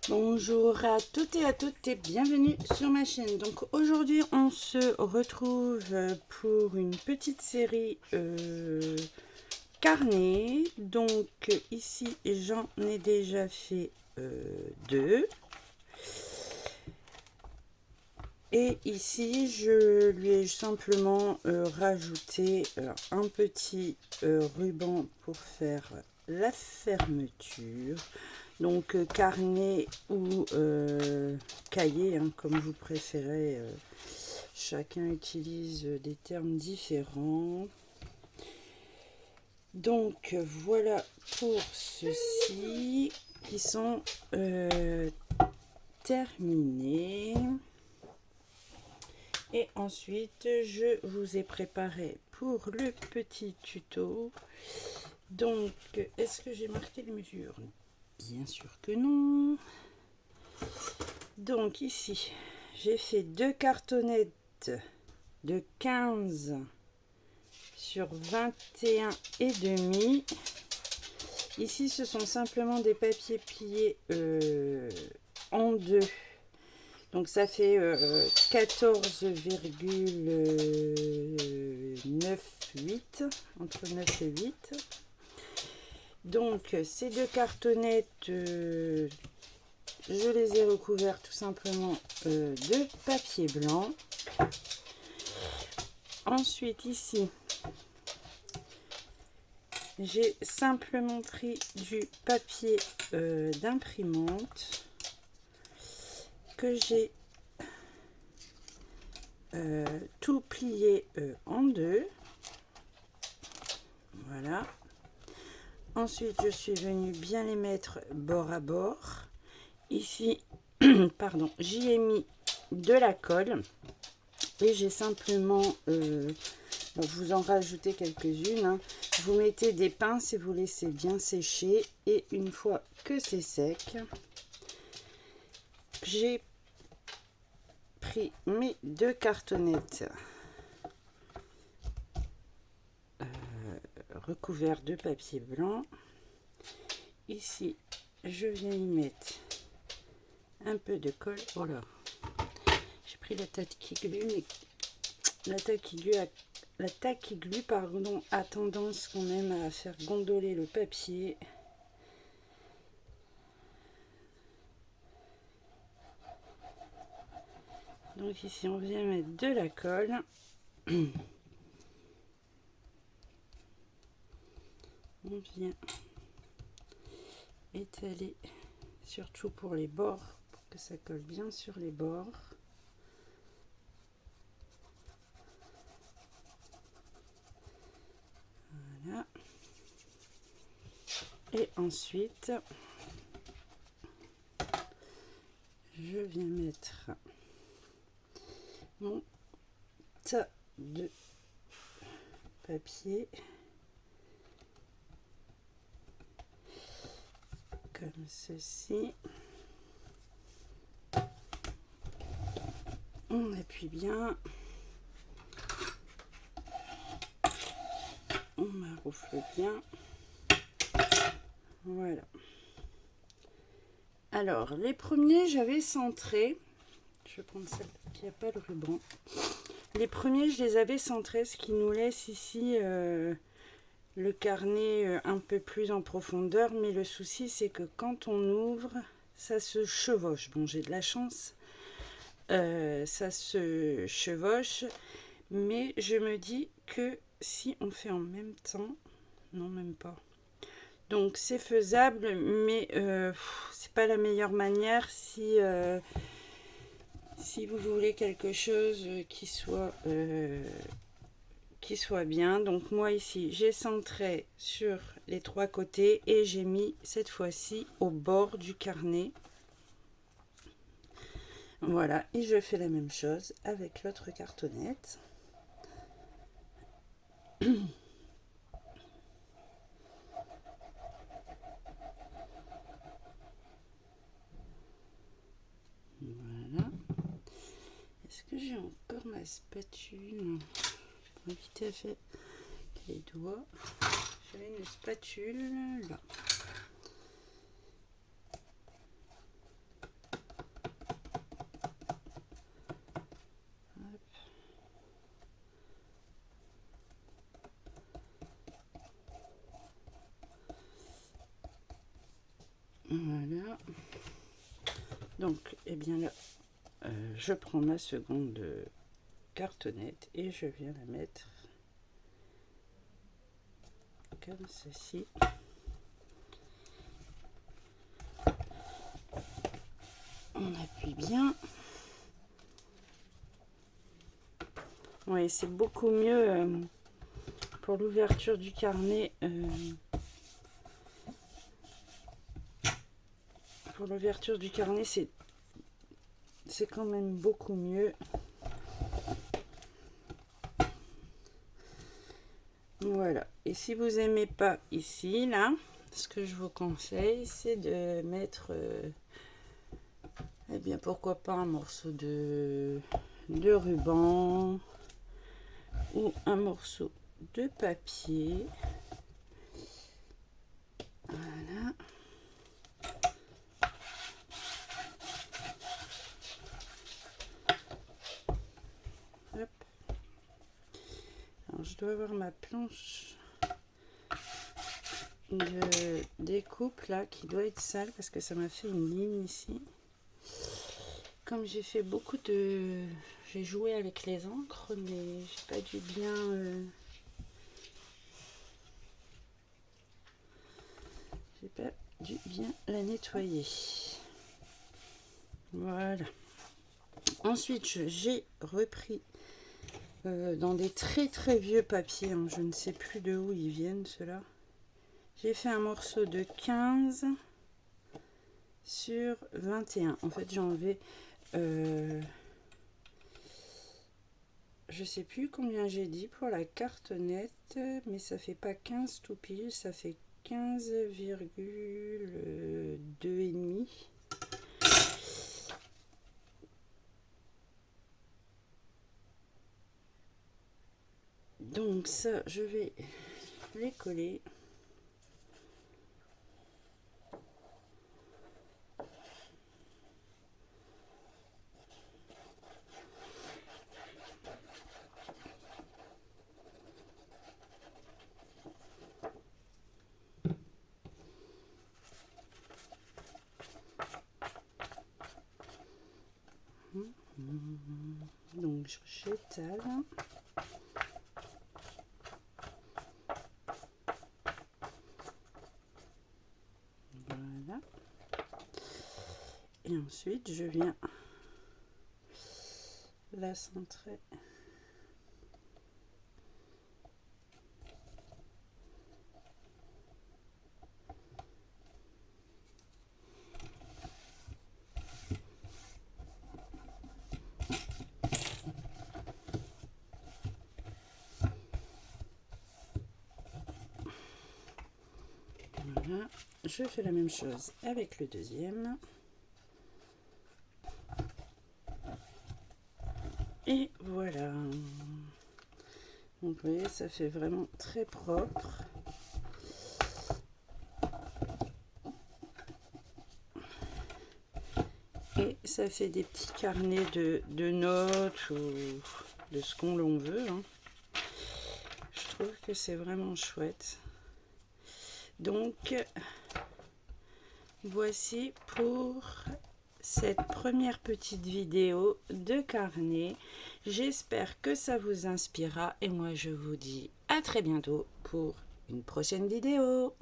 Bonjour à toutes et bienvenue sur ma chaîne. Donc aujourd'hui on se retrouve pour une petite série carnet. Donc ici j'en ai déjà fait deux. Et ici je lui ai simplement rajouté un petit ruban pour faire la fermeture. Donc carnet ou cahier, hein, comme vous préférez. Chacun utilise des termes différents. Donc voilà pour ceux-ci qui sont terminés. Et ensuite, je vous ai préparé pour le petit tuto. Donc, est-ce que j'ai marqué les mesures? Bien sûr que non. Donc ici, j'ai fait deux cartonnettes de 15 sur 21 et demi. Ici, ce sont simplement des papiers pliés en deux. Donc ça fait 14,98, entre 9 et 8. Donc ces deux cartonnettes, je les ai recouvertes tout simplement de papier blanc. Ensuite ici, j'ai simplement pris du papier d'imprimante que j'ai tout plié en deux. Voilà. Ensuite, je suis venue bien les mettre bord à bord. Ici, pardon, j'y ai mis de la colle et j'ai simplement, vous en rajoutez quelques-unes, hein. Vous mettez des pinces et vous laissez bien sécher. Et une fois que c'est sec, j'ai pris mes deux cartonnettes recouvertes de papier blanc. Ici, je viens y mettre un peu de colle. Oh là, j'ai pris la taille qui glue, mais la taille qui glue, pardon, a tendance quand même à faire gondoler le papier. Donc ici, on vient mettre de la colle. On vient étaler, surtout pour les bords, pour que ça colle bien sur les bords. Voilà. Et ensuite, je viens mettre mon tas de papier comme ceci. On appuie bien, on maroufle bien. Voilà. Alors les premiers, j'avais centré. Je vais prendre celle qui n'a pas le ruban. Les premiers, je les avais centrés, ce qui nous laisse ici le carnet un peu plus en profondeur. Mais le souci, c'est que quand on ouvre, ça se chevauche. Bon, j'ai de la chance. Ça se chevauche. Mais je me dis que si on fait en même temps... Non, même pas. Donc c'est faisable, mais c'est pas la meilleure manière si vous voulez quelque chose qui soit bien. Donc moi ici j'ai centré sur les trois côtés et j'ai mis cette fois-ci au bord du carnet. Voilà, et je fais la même chose avec l'autre cartonnette. Voilà. Est-ce que j'ai encore ma spatule pour éviter à faire les doigts? J'avais une spatule là. Voilà. Donc, eh bien là, je prends ma seconde cartonnette et je viens la mettre comme ceci. On appuie bien. Oui, c'est beaucoup mieux pour l'ouverture du carnet. Pour l'ouverture du carnet, c'est quand même beaucoup mieux. Voilà. Et si vous n'aimez pas ici, là, ce que je vous conseille, c'est de mettre, eh bien, pourquoi pas un morceau de ruban ou un morceau de papier. Voilà. Hop. Alors, je dois avoir ma planche de découpe là qui doit être sale parce que ça m'a fait une ligne ici. Comme j'ai fait beaucoup de... J'ai joué avec les encres, mais j'ai pas dû bien... J'ai pas dû bien la nettoyer. Voilà. Ensuite, j'ai repris dans des très vieux papiers. Hein, je ne sais plus de où ils viennent, ceux-là. J'ai fait un morceau de 15 sur 21. En fait, j'ai enlevé... je sais plus combien j'ai dit pour la cartonnette, mais ça fait pas 15 tout pile, ça fait 15,2,5. Donc ça, je vais les coller. Donc j'étale. Voilà. Et ensuite je viens la centrer. Voilà. Je fais la même chose avec le deuxième. Et voilà. Donc vous voyez, ça fait vraiment très propre. Et ça fait des petits carnets de notes ou de ce qu'on l'on veut. Hein. Je trouve que c'est vraiment chouette. Donc, voici pour cette première petite vidéo de carnet. J'espère que ça vous inspirera et moi je vous dis à très bientôt pour une prochaine vidéo.